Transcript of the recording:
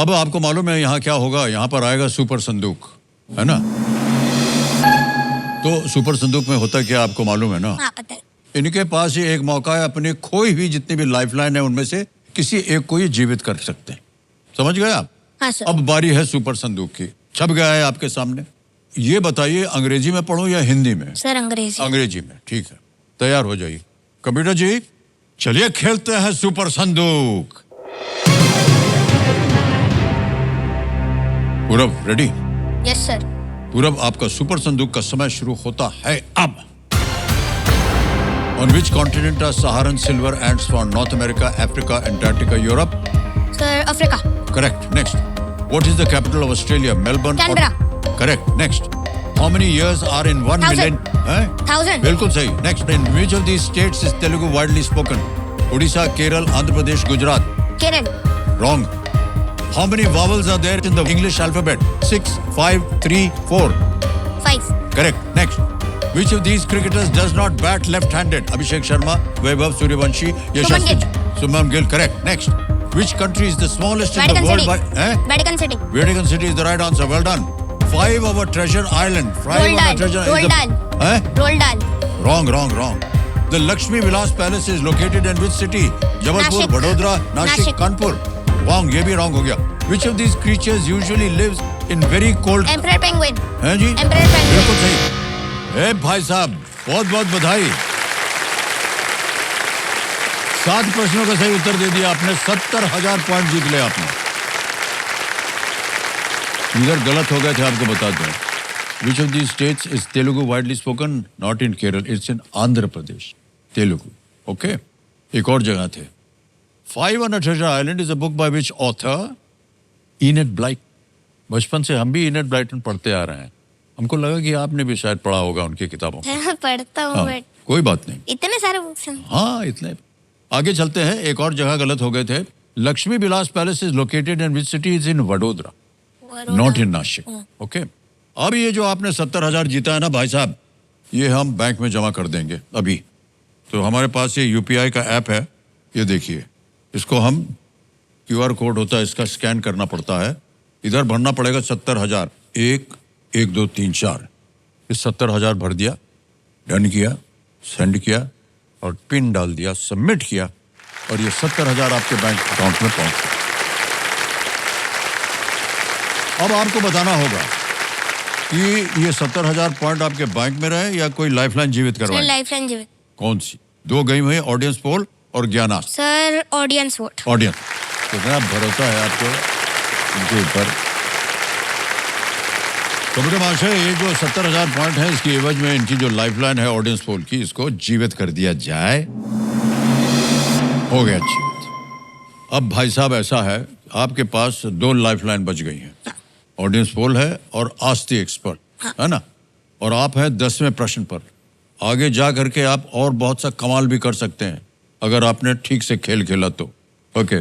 अब आपको मालूम है यहाँ क्या होगा? यहाँ पर आएगा सुपर संदूक, है ना? तो सुपर संदूक में होता क्या आपको मालूम है ना? हाँ पता है। इनके पास ही एक मौका है, अपनी खोई हुई जितनी भी लाइफलाइन है उनमें से किसी एक को ही जीवित कर सकते हैं। समझ गए आप? हाँ सर। अब बारी है सुपर संदूक की। छप गया है आपके सामने। ये बताइए अंग्रेजी में पढ़ूं या हिंदी में? सर अंग्रेजी। अंग्रेजी में, ठीक है। तैयार हो जाइए। कंप्यूटर जी चलिए खेलते हैं सुपर संदूक। पूरब रेडी? Yes sir. पूरब आपका सुपर संदूक का समय शुरू होता है अब। On which continent are Saharan silver ants found? North America, Africa, Antarctica, Europe? Sir Africa. Correct. Next. What is the capital of Australia? Melbourne. Canberra. Correct. Next. How many years are in 1 million? 1000. बिल्कुल सही. Next. In which of these states is Telugu widely spoken? Odisha, Kerala, Andhra Pradesh, Gujarat. Kerala. Wrong. How many vowels are there in the English alphabet? 6, 5, 3, 4. 5। Correct. Next. Which of these cricketers does not bat left-handed? Abhishek Sharma, Vaibhav Suryavanshi, Yashasvi. Shubman Gill. Correct. Next. Which country is the smallest in the world? Vatican City। Vatican City is the right answer. Well done. 5 of our treasure island. 5 of our treasure Roald Dahl। Roald Dahl। Wrong. The Lakshmi Vilas Palace is located in which city? Jabalpur, Nashik। Vadodara, Nashik, Kanpur. Wrong. ये भी wrong हो गया. Which of these creatures usually lives in very cold? Emperor Penguin। हैं जी? Emperor Penguin। बिल्कुल सही। ए भाई साहब बहुत बहुत बधाई। 7 प्रश्नों का सही उत्तर दे दिया आपने। 70,000 पॉइंट जीत लिया आपने। इधर गलत हो गए थे, आपको बता दूं। Which of these states is Telugu widely spoken? Not in Kerala, it's in Andhra Pradesh. Telugu. Okay? एक और जगह थे। 5 on a Treasure Island is a book by which author? Enid Blyton। बचपन से हम भी इनेट ब्लाइटन पढ़ते आ रहे हैं। हमको लगा कि आपने भी शायद पढ़ा होगा उनकी किताबों को। पढ़ता हूँ बट कोई बात नहीं। इतने सारे बुक्स हैं। हाँ इतने। आगे चलते हैं। एक और जगह गलत हो गए थे। Lakshmi Vilas palace is located in which city? Is in Vadodara, not in Nashik. Okay. अब ये जो आपने 70,000 जीता है ना भाई साहब, ये हम बैंक में जमा कर देंगे अभी। तो हमारे पास ये यूपीआई का ऐप है, ये देखिए। इसको हम QR कोड होता है, इसका स्कैन करना पड़ता है। इधर भरना पड़ेगा 70,000। 1 1 2 3 4। इस 70,000 भर दिया, डन किया, सेंड किया और पिन डाल दिया, सबमिट किया और ये 70,000 आपके बैंक अकाउंट में पहुंच गए। अब आपको बताना होगा कि ये 70,000 पॉइंट आपके बैंक में रहे या कोई लाइफलाइन जीवित करवाए? लाइफलाइन जीवित। कौन सी? 2 गई हुई, ऑडियंस पोल और ज्ञानास्त्र। Sir audience vote. ऑडियंस। कितना भरोसा है आपको इनके ऊपर। कंप्यूटर महाशय, ये जो 70,000 पॉइंट है, इसकी एवज में इनकी जो लाइफलाइन है ऑडियंस पोल की, इसको जीवित कर दिया जाए। हो गया जीवित। अब भाई साहब ऐसा है, आपके पास 2 लाइफलाइन बच गई हैं। ऑडियंस पोल है और आस्क द एक्सपर्ट, है ना? और आप हैं 10वें प्रश्न पर। आगे जा करके आप और बहुत सा कमाल भी कर सकते हैं अगर आपने ठीक से खेल खेला तो। ओके।